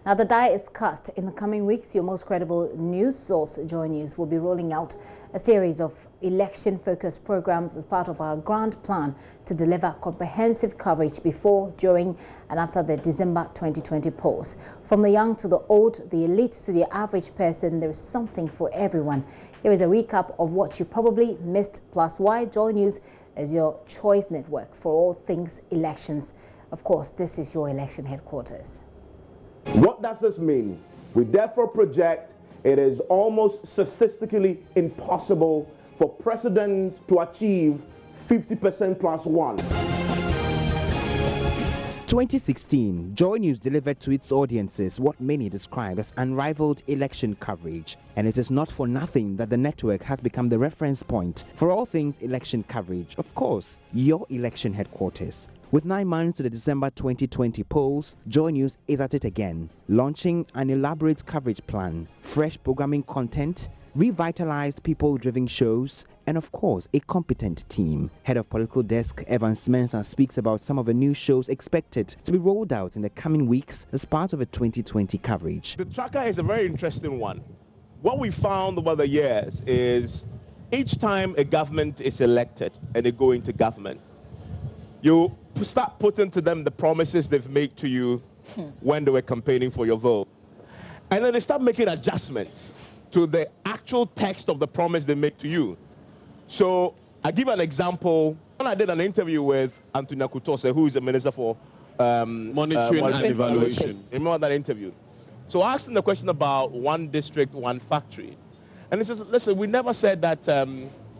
Now, the die is cast. In the coming weeks, your most credible news source, JoyNews, will be rolling out a series of election-focused programs as part of our grand plan to deliver comprehensive coverage before, during and after the December 2020 polls. From the young to the old, the elite to the average person, there is something for everyone. Here is a recap of what you probably missed, plus why JoyNews is your choice network for all things elections. Of course, this is your election headquarters. What does this mean? We therefore project it is almost statistically impossible for president to achieve 50% plus one. 2016, JoyNews delivered to its audiences what many describe as unrivaled election coverage. And it is not for nothing that the network has become the reference point for all things election coverage. Of course, your election headquarters. With 9 months to the December 2020 polls, JoyNews is at it again, launching an elaborate coverage plan, fresh programming content, revitalized people-driven shows, and of course, a competent team. Head of Political Desk Evans Mensah speaks about some of the new shows expected to be rolled out in the coming weeks as part of a 2020 coverage. The tracker is a very interesting one. What we found over the years is each time a government is elected and they go into government, you start putting to them the promises they've made to you when they were campaigning for your vote. And then they start making adjustments to the actual text of the promise they make to you. So I give an example. When I did an interview with Antonia Kutose, who is the Minister for Monitoring and Evaluation. Remember that interview? So I asked him the question about one district, one factory. And he says, listen, we never said that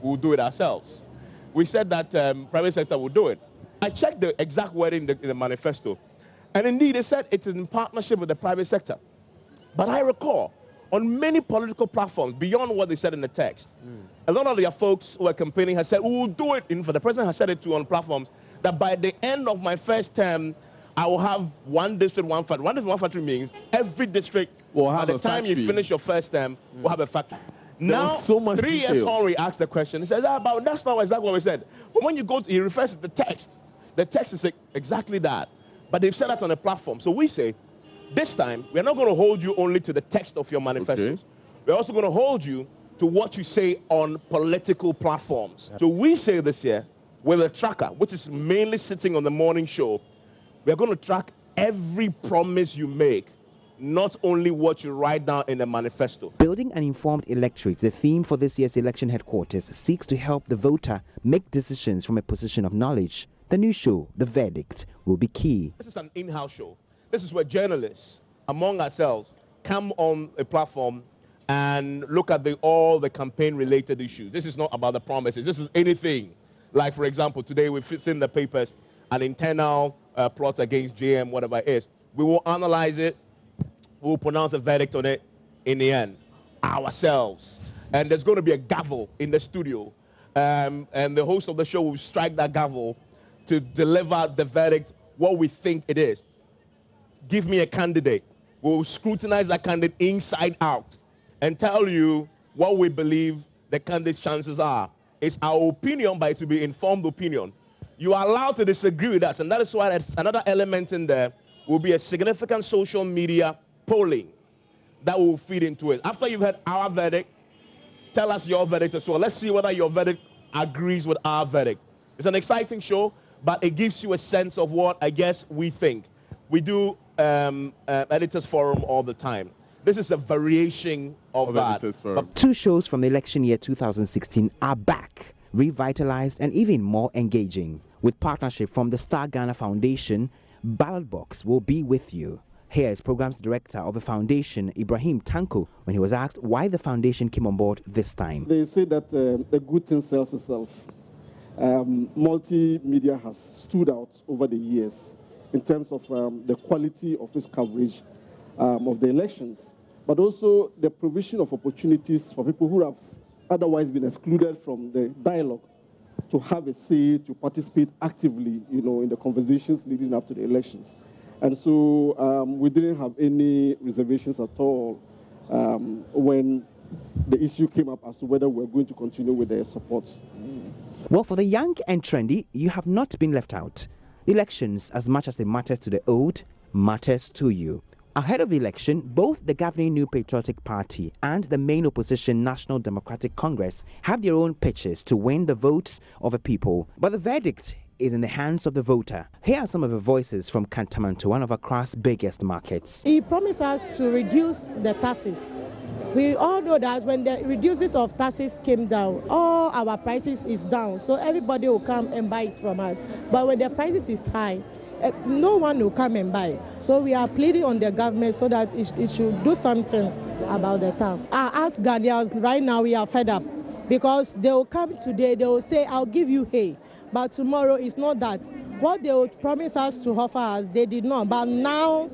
we'll do it ourselves. We said that private sector will do it. I checked the exact wording in the manifesto, and indeed they said it's in partnership with the private sector. But I recall, on many political platforms, beyond what they said in the text, a lot of their folks who are campaigning have said, we will do it. The president has said it too on platforms, that by the end of my first term, I will have one district, one factory. One district, one factory means every district, by the time you finish your first term, will have a factory. Now, so much 3 years on, we asked the question. He says, but that's not exactly what we said. But when you go to, he refers to the text. The text is exactly that. But they've said that on a platform. So we say, this time, we're not going to hold you only to the text of your manifestos. Okay. We're also going to hold you to what you say on political platforms. So we say this year, with a tracker, which is mainly sitting on the morning show, we're going to track every promise you make, not only what you write down in the manifesto. Building an informed electorate, the theme for this year's election headquarters, seeks to help the voter make decisions from a position of knowledge. The new show, The Verdict, will be key. This is an in-house show. This is where journalists, among ourselves, come on a platform and look at all the campaign-related issues. This is not about the promises. This is anything. Like, for example, today we've seen in the papers an internal plot against JM, whatever it is. We will analyze it. We will pronounce a verdict on it in the end, ourselves. And there's going to be a gavel in the studio. And the host of the show will strike that gavel to deliver the verdict, what we think it is. Give me a candidate. We'll scrutinize that candidate inside out and tell you what we believe the candidate's chances are. It's our opinion, but it will be informed opinion. You are allowed to disagree with us, and that is why there's another element in there will be a significant social media polling that will feed into it. After you've heard our verdict, tell us your verdict as well. Let's see whether your verdict agrees with our verdict. It's an exciting show, but it gives you a sense of what I guess we think. We do editors forum all the time. This is a variation of that. 2 shows from the election year 2016 are back, revitalized and even more engaging. With partnership from the Star Ghana Foundation, Ballot Box will be with you. Here is Programs Director of the Foundation, Ibrahim Tanko, when he was asked why the foundation came on board this time. They say that a good thing sells itself. Multimedia has stood out over the years in terms of the quality of its coverage of the elections, but also the provision of opportunities for people who have otherwise been excluded from the dialogue to have a say, to participate actively, in the conversations leading up to the elections. And so we didn't have any reservations at all when the issue came up as to whether we're going to continue with their support. Well, for the young and trendy, you have not been left out. Elections, as much as it matters to the old, matters to you. Ahead of the election, both the governing New Patriotic Party and the main opposition National Democratic Congress have their own pitches to win the votes of the people. But the verdict is in the hands of the voter. Here are some of the voices from Kantamanto, one of Accra's biggest markets. He promised us to reduce the taxes. We all know that when the reduces of taxes came down, all our prices is down. So everybody will come and buy it from us. But when the prices is high, no one will come and buy. So we are pleading on the government so that it should do something about the tax. As Ghanaians, right now we are fed up because they will come today, they will say, I'll give you hay. But tomorrow it's not that. What they would promise us to offer us, they did not. But now,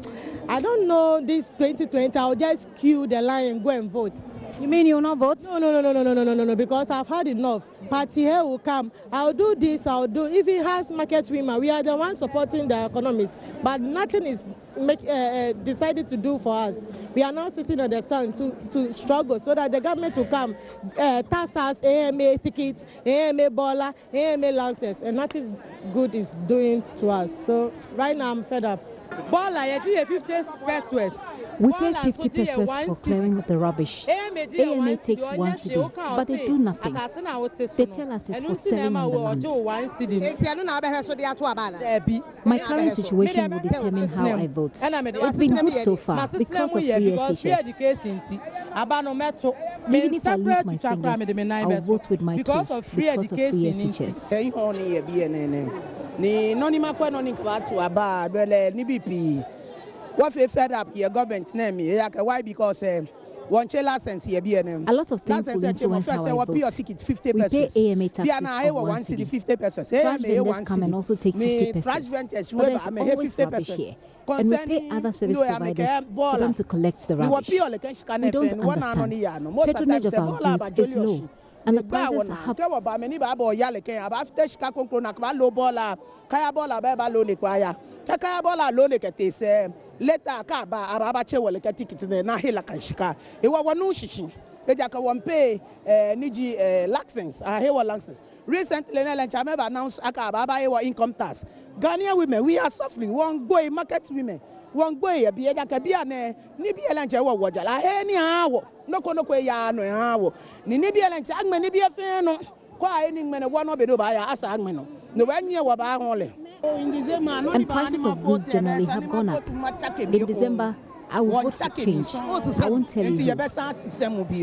I don't know, this 2020, I'll just queue the line and go and vote. You mean you will not vote? No, because I've had enough. Party here will come. I'll do this, I'll do. If it has market women, we are the ones supporting the economists. But nothing is decided to do for us. We are now sitting on the sun to struggle so that the government will come, tax us, AMA tickets, AMA baller, AMA lances, and nothing good is doing to us. So right now I'm fed up. Baller, you 50 pesos. We pay 50 pesos for clearing up the rubbish. AMA takes 1 cedi, but they do nothing. They tell us it's for selling on the land. My current situation will determine how I vote. It's been good so far because of free education. Even if I lose my fingers, I'll vote with my toes because of free education. What we fed up your government name? Why? Because one license here be a lot of things will influence how I vote. Ticket 50 we pesos. Pay AMA taxes of 1 cedi 50 pesos. Trash vendors come and also take 50 pesos. Trash vendors, but there's always rubbish here. And we pay other service providers for them to collect the rubbish. We don't understand. Patronage of our goods is low. And the prices are up. Later, Abache will get tickets in the Nahila Kanshika. It was one Nushishin. They just pay Niji license, Hewa license. Recently, Chameba announced Akaba income tax. Ghanaian women, we are suffering. One boy, market women. One boy, a beer that can be a Nibia Lancha Wajal. I hear any hour. No Konoque Yano, hour. Nibia Lancha, Nibia Feno. Quite any man, one of the Dubaya, as Agmeno. No one year were only. And prices of goods generally have gone up. In December, I will vote for change. I won't tell you.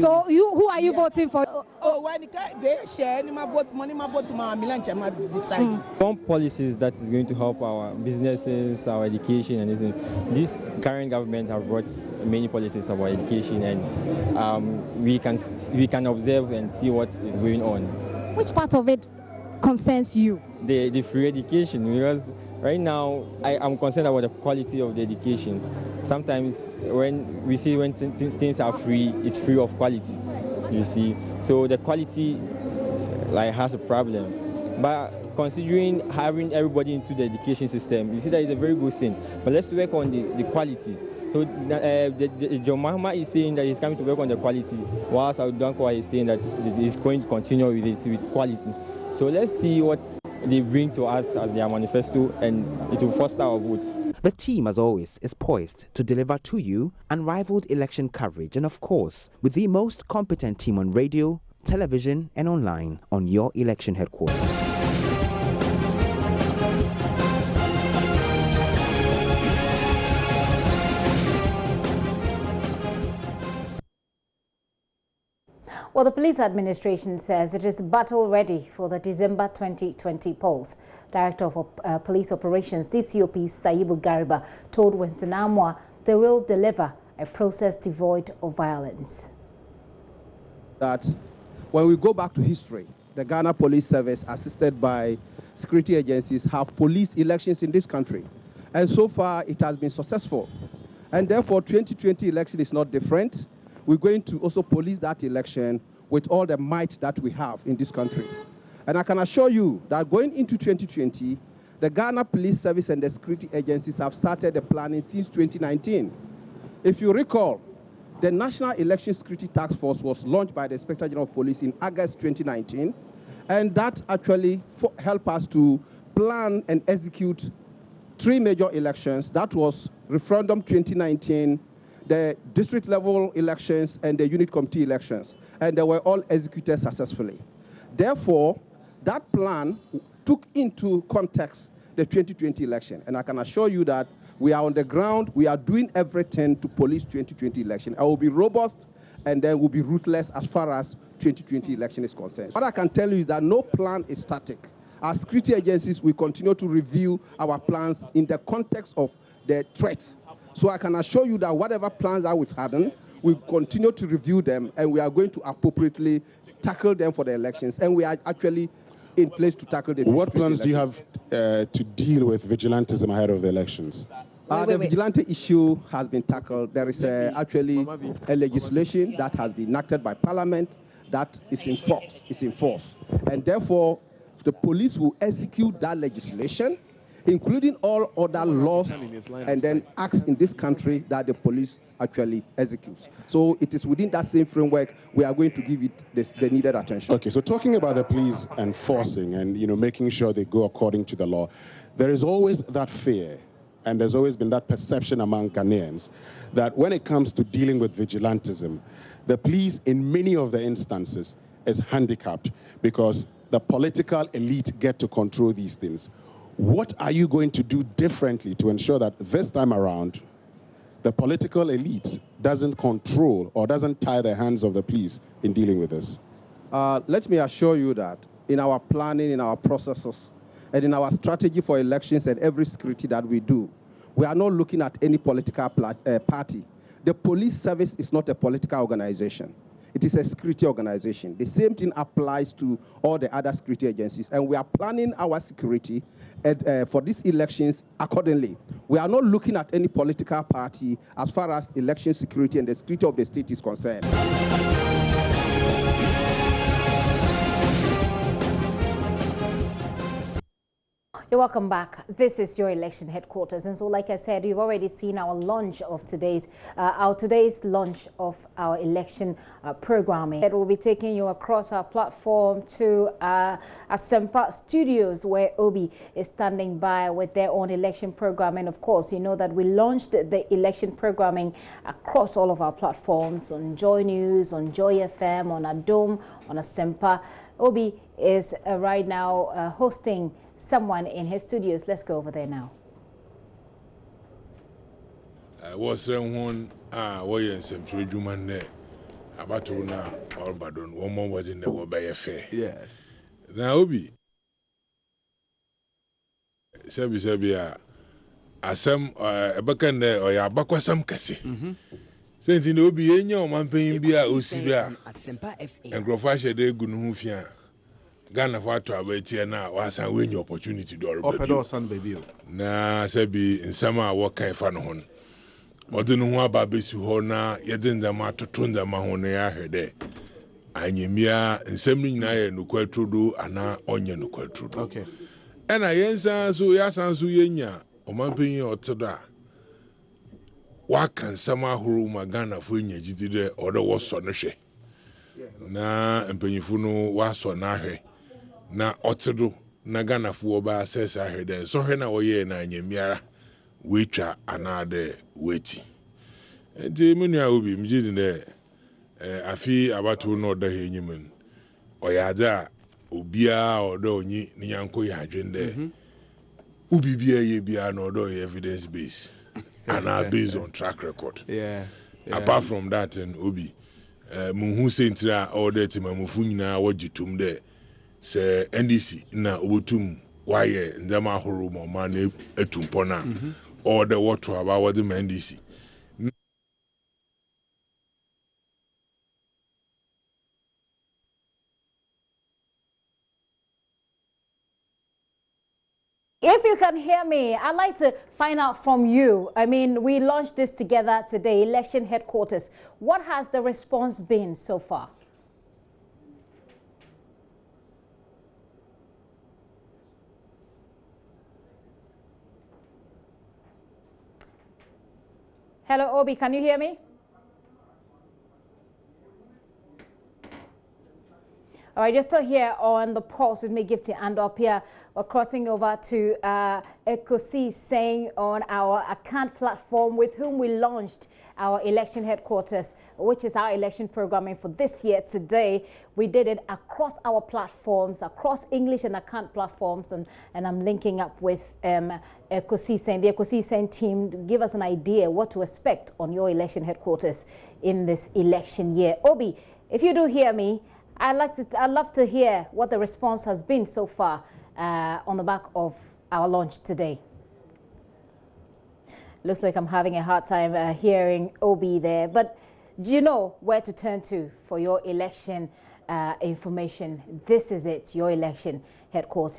So who are you voting for? When they share my vote, money, my vote to my Milan, I decide. Some policies that is going to help our businesses, our education, and everything. This current government have brought many policies about education, and we can observe and see what is going on. Which part of it concerns you? The free education, because right now I'm concerned about the quality of the education. Sometimes when we see when things are free, it's free of quality, you see. So the quality has a problem. But considering having everybody into the education system, you see that is a very good thing. But let's work on the quality. So John Mahama is saying that he's coming to work on the quality, whilst Audankwa is saying that he's going to continue with quality. So let's see what they bring to us as their manifesto, and it will foster our votes. The team, as always, is poised to deliver to you unrivaled election coverage, and of course, with the most competent team on radio, television, and online on your election headquarters. Well, the police administration says it is battle ready for the December 2020 polls. Director of Police Operations, DCOP Saibu Gariba, told Winston Amwa they will deliver a process devoid of violence. That when we go back to history, the Ghana Police Service, assisted by security agencies, have policed elections in this country. And so far, it has been successful. And therefore, 2020 election is not different. We're going to also police that election with all the might that we have in this country. And I can assure you that going into 2020, the Ghana Police Service and the security agencies have started the planning since 2019. If you recall, the National Election Security Task Force was launched by the Inspector General of Police in August 2019, and that actually helped us to plan and execute three major elections. That was referendum 2019, the district level elections, and the unit committee elections. And they were all executed successfully. Therefore, that plan took into context the 2020 election. And I can assure you that we are on the ground. We are doing everything to police 2020 election. I will be robust, and then we'll be ruthless as far as 2020 election is concerned. What I can tell you is that no plan is static. As security agencies, we continue to review our plans in the context of the threat. So I can assure you that whatever plans that we've had, we continue to review them, and we are going to appropriately tackle them for the elections. And we are actually in place to tackle the What plans do you have to deal with vigilantism ahead of the elections? The vigilante issue has been tackled. There is actually a legislation that has been enacted by Parliament that is in force. And therefore, the police will execute that legislation, including all other laws and then acts in this country that the police actually executes. So it is within that same framework we are going to give it the needed attention. Okay, so talking about the police enforcing and making sure they go according to the law, there is always that fear, and there's always been that perception among Ghanaians that when it comes to dealing with vigilantism, the police in many of the instances is handicapped because the political elite get to control these things. What are you going to do differently to ensure that this time around, the political elite doesn't control or doesn't tie the hands of the police in dealing with this? Let me assure you that in our planning, in our processes, and in our strategy for elections and every security that we do, we are not looking at any political party. The police service is not a political organization. It is a security organization. The same thing applies to all the other security agencies, and we are planning our security for these elections accordingly. We are not looking at any political party as far as election security and the security of the state is concerned. You're welcome back. This is your election headquarters, and so, like I said, you've already seen our launch of today's launch of our election programming. That will be taking you across our platform to Asempa Studios, where Obi is standing by with their own election program. And of course, you know that we launched the election programming across all of our platforms on JoyNews, on Joy FM, on Adom, on Asempa. Obi is right now hosting someone in his studios. Let's go over there now. Was one in some human there about to now or badon. One more was in the war by a fair. Yes. Now, Obi Sabia, some a bacan there or ya bakwa some cassie. Since in Obi, any man paying beer, Osibia, and Grofasha de Gunhufia. Ghana for to about here now was a win opportunity to open son baby. Na sebi in summer what kind of fun on. Odunu about Bessu Hona, Yedin the Matutun the Mahonea head. Anyemia and sending Naya no quite true and onion no quite true. Okay. And I answer so yasan suyenya, or mamping or tada. What can summer who Magana for in Jidide or the was sonishe? Na and Penifunu was on Nahe. Na otedo na Ghana fo ba assess ahede so hwe na woye na anyamiara weitwa anade weti enti menu a obi mjidi ne afi abato no da henyim oyaja obia odo onyi ni yanko ya adwende ubi bia ye bia no odo evidence base and based on track record. Yeah. Apart from that and obi muhu sentira order ti mamufu nyina wajitum de se NDC na obotum waye ndema ahoro mo ma na etumpona or the what about what the NDC. If you can hear me, I'd like to find out from you. I mean, we launched this together today, election headquarters. What has the response been so far? Hello, Obi, can you hear me? All right, you're still here on the Pulse with me, Gifty and up here. We're crossing over to Ekosi saying on our account platform with whom we launched our election headquarters, which is our election programming for this year. Today, we did it across our platforms, across English and account platforms, and I'm linking up with Ekosi saying, the Ekosi saying team to give us an idea what to expect on your election headquarters in this election year. Obi, if you do hear me, I'd love to hear what the response has been so far on the back of our launch today. Looks like I'm having a hard time hearing Obi there, but do you know where to turn to for your election information? This is it, your election headquarters.